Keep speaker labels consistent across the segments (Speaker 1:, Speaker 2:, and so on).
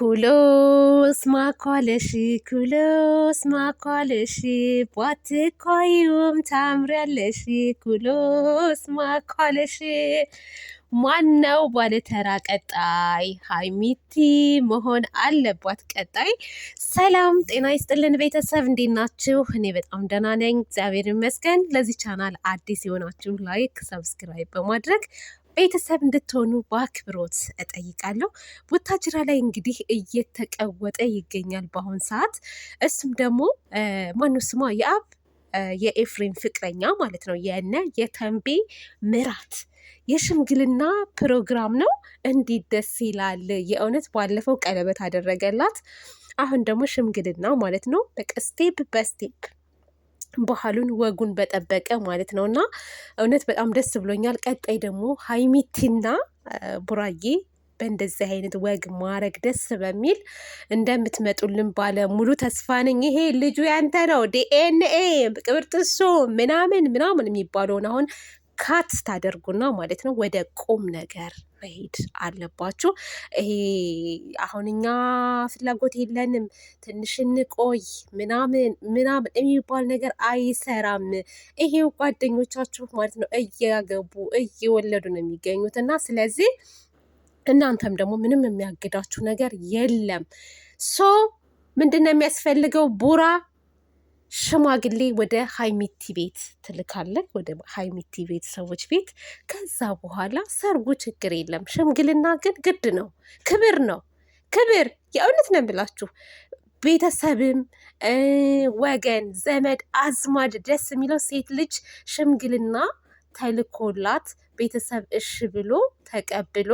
Speaker 1: ኩሎስ ማኳለሽ ኩሎስ ማኳለሽ ባትኳዩም ታምሪያለሽ ኩሎስ ማኳለሽ። ማነው ባለተራ ቀጣይ? ሀይሚቲ መሆን አለባት ቀጣይ። ሰላም ጤና ይስጥልን ቤተሰብ፣ እንዴት ናችሁ? እኔ በጣም ደህና ነኝ እግዚአብሔር ይመስገን። ለዚህ ቻናል አዲስ የሆናችሁ ላይክ፣ ሰብስክራይብ በማድረግ ቤተሰብ እንድትሆኑ በአክብሮት እጠይቃለሁ። ቡታጅራ ላይ እንግዲህ እየተቀወጠ ይገኛል በአሁን ሰዓት። እሱም ደግሞ ማነው ስሟ የኤፍሬም ፍቅረኛ ማለት ነው፣ የነ የተንቤ ምራት የሽምግልና ፕሮግራም ነው። እንዴት ደስ ይላል የእውነት። ባለፈው ቀለበት አደረገላት፣ አሁን ደግሞ ሽምግልና ማለት ነው። በቃ ስቴፕ በስቴፕ ባህሉን ወጉን በጠበቀ ማለት ነው። እና እውነት በጣም ደስ ብሎኛል። ቀጣይ ደግሞ ሀይሚቲና ቡራዬ በእንደዚህ አይነት ወግ ማረግ ደስ በሚል እንደምትመጡልን ባለ ሙሉ ተስፋ ነኝ። ይሄ ልጁ ያንተ ነው፣ ዲኤንኤ ቅብርጥሶ ምናምን ምናምን የሚባለውን አሁን ካት ታደርጉና ማለት ነው ወደ ቁም ነገር መሄድ አለባችሁ። ይሄ አሁን እኛ ፍላጎት የለንም ትንሽ እንቆይ ምናምን ምናምን የሚባል ነገር አይሰራም። ይሄው ጓደኞቻችሁ ማለት ነው እያገቡ እየወለዱ ነው የሚገኙት እና ስለዚህ እናንተም ደግሞ ምንም የሚያግዳችሁ ነገር የለም። ሶ ምንድን ነው የሚያስፈልገው? ቡራ ሽማግሌ ወደ ሀይሚቲ ቤት ትልካለህ፣ ወደ ሀይሚቲ ቤተሰቦች ቤት። ከዛ በኋላ ሰርጉ ችግር የለም። ሽምግልና ግን ግድ ነው። ክብር ነው፣ ክብር። የእውነት ነው የምላችሁ። ቤተሰብም ወገን ዘመድ አዝማድ ደስ የሚለው ሴት ልጅ ሽምግልና ተልኮላት ቤተሰብ እሽ ብሎ ተቀብሎ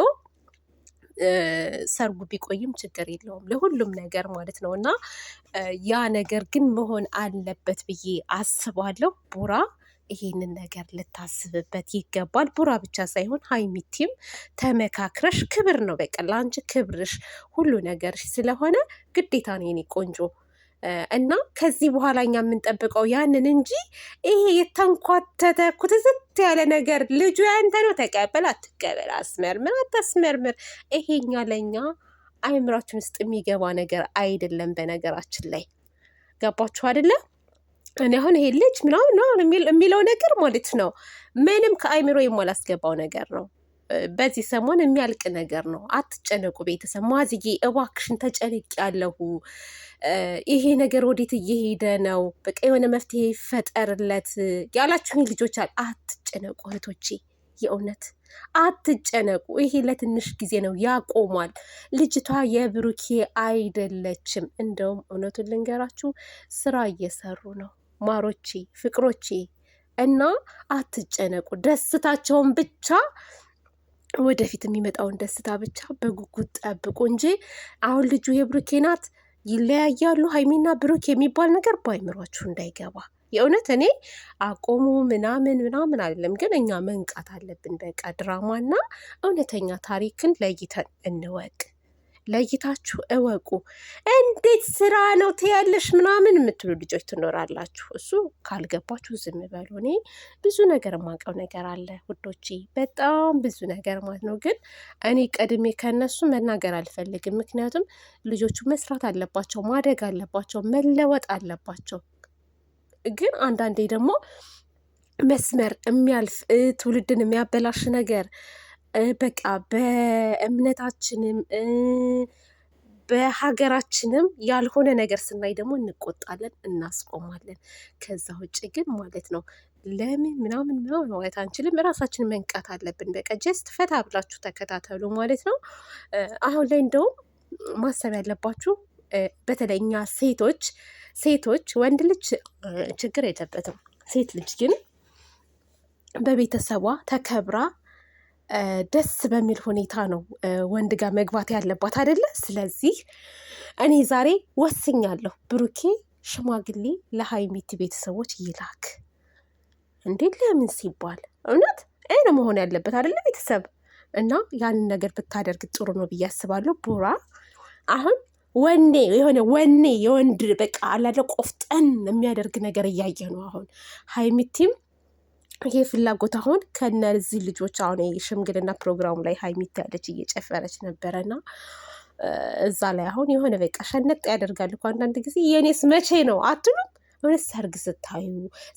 Speaker 1: ሰርጉ ቢቆይም ችግር የለውም ለሁሉም ነገር ማለት ነው። እና ያ ነገር ግን መሆን አለበት ብዬ አስባለሁ። ቡራ ይሄንን ነገር ልታስብበት ይገባል። ቡራ ብቻ ሳይሆን ሀይሚቲም ተመካክረሽ፣ ክብር ነው በቃ ለአንቺ ክብርሽ ሁሉ ነገርሽ ስለሆነ ግዴታ ነው የኔ ቆንጆ። እና ከዚህ በኋላ እኛ የምንጠብቀው ያንን እንጂ ይሄ የተንኳተተ ኩትዝት ያለ ነገር ልጁ ያንተ ነው ተቀበል አትቀበል፣ አስመርምር አታስመርምር፣ ይሄኛ ለእኛ አይምራችን ውስጥ የሚገባ ነገር አይደለም። በነገራችን ላይ ገባችሁ አይደለም? እኔ አሁን ይሄ ልጅ ምናምን የሚለው ነገር ማለት ነው ምንም ከአይምሮ የማላስገባው ነገር ነው። በዚህ ሰሞን የሚያልቅ ነገር ነው። አትጨነቁ ቤተሰብ። ማዝዬ እባክሽን ተጨንቅ ያለሁ ይሄ ነገር ወዴት እየሄደ ነው? በቃ የሆነ መፍትሄ ይፈጠርለት ያላችሁኝ ልጆች አለ። አትጨነቁ እህቶቼ፣ የእውነት አትጨነቁ። ይሄ ለትንሽ ጊዜ ነው፣ ያቆማል። ልጅቷ የብሩኬ አይደለችም። እንደውም እውነቱን ልንገራችሁ ስራ እየሰሩ ነው ማሮቼ፣ ፍቅሮቼ። እና አትጨነቁ። ደስታቸውን ብቻ ወደፊት የሚመጣውን ደስታ ብቻ በጉጉት ጠብቁ እንጂ አሁን ልጁ የብሩኬ ናት ይለያያሉ ሀይሚና ብሩክ የሚባል ነገር ባይምሯችሁ እንዳይገባ። የእውነት እኔ አቆሙ ምናምን ምናምን አይደለም፣ ግን እኛ መንቃት አለብን። በቃ ድራማና እውነተኛ ታሪክን ለይተን እንወቅ። ለይታችሁ እወቁ። እንዴት ስራ ነው ትያለሽ ምናምን የምትሉ ልጆች ትኖራላችሁ። እሱ ካልገባችሁ ዝም በሉ። እኔ ብዙ ነገር የማውቀው ነገር አለ ውዶቼ፣ በጣም ብዙ ነገር ማለት ነው። ግን እኔ ቀድሜ ከነሱ መናገር አልፈልግም። ምክንያቱም ልጆቹ መስራት አለባቸው፣ ማደግ አለባቸው፣ መለወጥ አለባቸው። ግን አንዳንዴ ደግሞ መስመር የሚያልፍ ትውልድን የሚያበላሽ ነገር በቃ በእምነታችንም በሀገራችንም ያልሆነ ነገር ስናይ ደግሞ እንቆጣለን፣ እናስቆማለን። ከዛ ውጭ ግን ማለት ነው ለምን ምናምን ማለት አንችልም። ራሳችንን መንቃት አለብን። በቃ ጀስት ፈታ ብላችሁ ተከታተሉ ማለት ነው። አሁን ላይ እንደውም ማሰብ ያለባችሁ በተለይ እኛ ሴቶች ወንድ ልጅ ችግር የለበትም። ሴት ልጅ ግን በቤተሰቧ ተከብራ ደስ በሚል ሁኔታ ነው ወንድ ጋር መግባት ያለባት አይደለ? ስለዚህ እኔ ዛሬ ወስኛለሁ፣ ብሩኬ ሽማግሌ ለሀይሚቲ ቤተሰቦች ይላክ። እንዴት ለምን ሲባል እውነት ይሄ ነው መሆን ያለበት አይደለ ቤተሰብ? እና ያንን ነገር ብታደርግ ጥሩ ነው ብዬ አስባለሁ። ቡራ አሁን ወኔ የወንድ በቃ አላለ ቆፍጠን የሚያደርግ ነገር እያየ ነው አሁን ሀይሚቲም ይሄ ፍላጎት አሁን ከነዚህ ልጆች አሁን የሽምግልና ፕሮግራሙ ላይ ሀይሚቲ ያለች እየጨፈረች ነበረና እዛ ላይ አሁን የሆነ በቃ ሸነጥ ያደርጋል እኮ አንዳንድ ጊዜ። የእኔስ መቼ ነው አትሉም? እውነት ሰርግ ስታዩ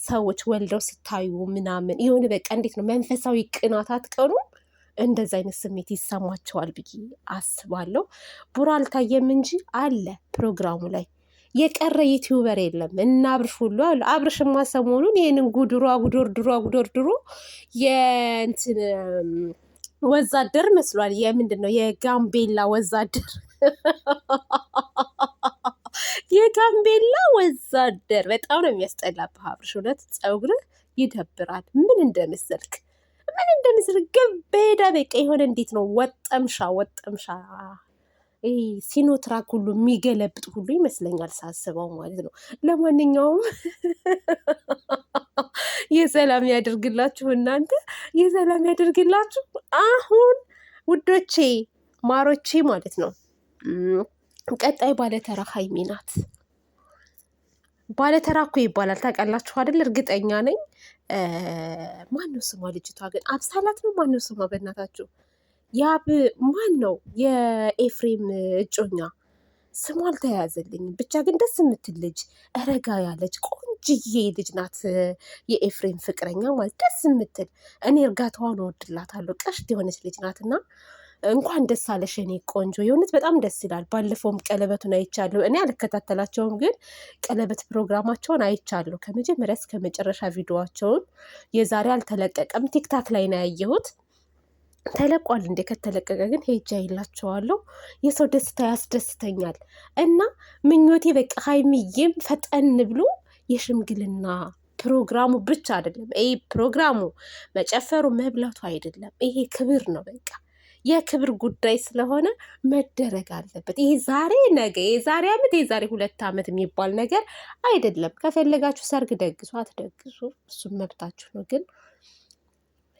Speaker 1: ሰዎች ወልደው ስታዩ ምናምን የሆነ በቃ እንዴት ነው መንፈሳዊ ቅናት አትቀኑ? እንደዚ አይነት ስሜት ይሰማቸዋል ብዬ አስባለሁ። ቡራ አልታየም እንጂ አለ ፕሮግራሙ ላይ የቀረ ዩቲዩበር የለም። እና አብርሽ ሁሉ አሉ። አብርሽማ ሰሞኑን ይህንን ጉድሮ አጉዶርድሮ የእንትን ወዛደር መስሏል። የምንድን ነው የጋምቤላ ወዛደር የጋምቤላ ወዛደር በጣም ነው የሚያስጠላብህ አብርሽ። እውነት ፀጉርህ ይደብራል። ምን እንደምስልክ ገበዳ በቃ የሆነ እንዴት ነው ወጠምሻ ይሄ ሲኖትራክ ሁሉ የሚገለብጥ ሁሉ ይመስለኛል ሳስበው ማለት ነው። ለማንኛውም የሰላም ያደርግላችሁ፣ እናንተ የሰላም ያደርግላችሁ። አሁን ውዶቼ ማሮቼ ማለት ነው ቀጣይ ባለተራ ሀይሚ ናት። ባለተራ እኮ ይባላል ታውቃላችሁ አይደል? እርግጠኛ ነኝ። ማነው ስሟ? ልጅቷ ግን አብሳላት ነው። ማነው ስሟ? በእናታችሁ ያብ ማን ነው? የኤፍሬም እጮኛ ስሟ አልተያያዘልኝም። ብቻ ግን ደስ የምትል ልጅ ረጋ ያለች ቆንጅዬ ልጅ ናት። የኤፍሬም ፍቅረኛ ማለት ደስ የምትል እኔ እርጋታዋን እወድላታለሁ። ቀሽት የሆነች ልጅ ናትና እንኳን ደስ አለሽ የኔ ቆንጆ። የእውነት በጣም ደስ ይላል። ባለፈውም ቀለበቱን አይቻለሁ። እኔ አልከታተላቸውም፣ ግን ቀለበት ፕሮግራማቸውን አይቻለሁ ከመጀመሪያ እስከ መጨረሻ ቪዲዮዋቸውን። የዛሬ አልተለቀቀም፣ ቲክታክ ላይ ነው ያየሁት። ተለቋል እንዴ? ከተለቀቀ ግን ሄጃ ይላቸዋለሁ። የሰው ደስታ ያስደስተኛል እና ምኞቴ በቃ ሀይሚዬም ፈጠን ብሎ የሽምግልና ፕሮግራሙ ብቻ አይደለም ይሄ ፕሮግራሙ መጨፈሩ መብላቱ አይደለም። ይሄ ክብር ነው በቃ የክብር ጉዳይ ስለሆነ መደረግ አለበት። ይሄ ዛሬ ነገ፣ የዛሬ ዓመት፣ የዛሬ 2 ዓመት የሚባል ነገር አይደለም። ከፈለጋችሁ ሰርግ ደግሱ፣ አትደግሱ እሱም መብታችሁ ነው። ግን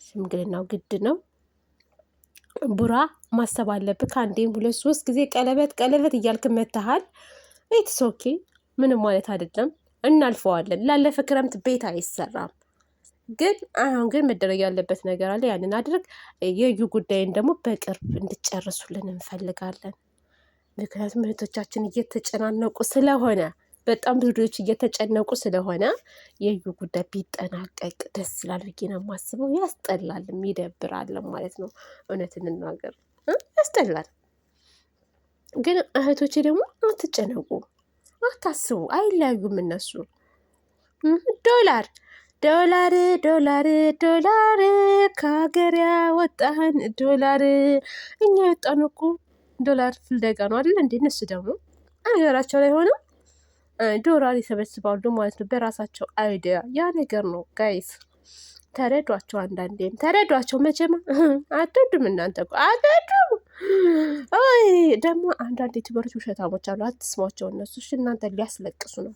Speaker 1: ሽምግልናው ግድ ነው። ቡራ ማሰብ አለብህ። ከአንዴም 2 3 ጊዜ ቀለበት እያልክ መታሃል። ኢትስ ኦኬ፣ ምንም ማለት አይደለም። እናልፈዋለን። ላለፈ ክረምት ቤት አይሰራም። ግን አሁን ግን መደረግ ያለበት ነገር አለ። ያንን አድርግ። የዩ ጉዳይን ደግሞ በቅርብ እንድጨርሱልን እንፈልጋለን። ምክንያቱም እህቶቻችን እየተጨናነቁ ስለሆነ፣ በጣም ብዙ ልጆች እየተጨነቁ ስለሆነ የዩ ጉዳይ ቢጠናቀቅ ደስ ይላል ብዬ ነው የማስበው። ያስጠላልም ይደብራልም ማለት ነው። እውነት እንናገር ያስጠላል። ግን እህቶቼ ደግሞ አትጨነቁ፣ አታስቡ። አይለያዩም እነሱ። ዶላር ከሀገር ያወጣህን ዶላር። እኛ የወጣን እኮ ዶላር ፍለጋ ነው አይደል እንዴ? እነሱ ደግሞ ሀገራቸው ላይ ሆነው ዶላር ይሰበስባሉ ማለት ነው በራሳቸው አይዲያ። ያ ነገር ነው ጋይስ። ተረዷቸው፣ አንዳንዴም ተረዷቸው። መቼም አትወዱም እናንተ እኮ አትወዱም። ደግሞ አንዳንድ ዩቲዩበሮች ውሸታሞች አሉ፣ አትስሟቸው። እነሱ እናንተ ሊያስለቅሱ ነው።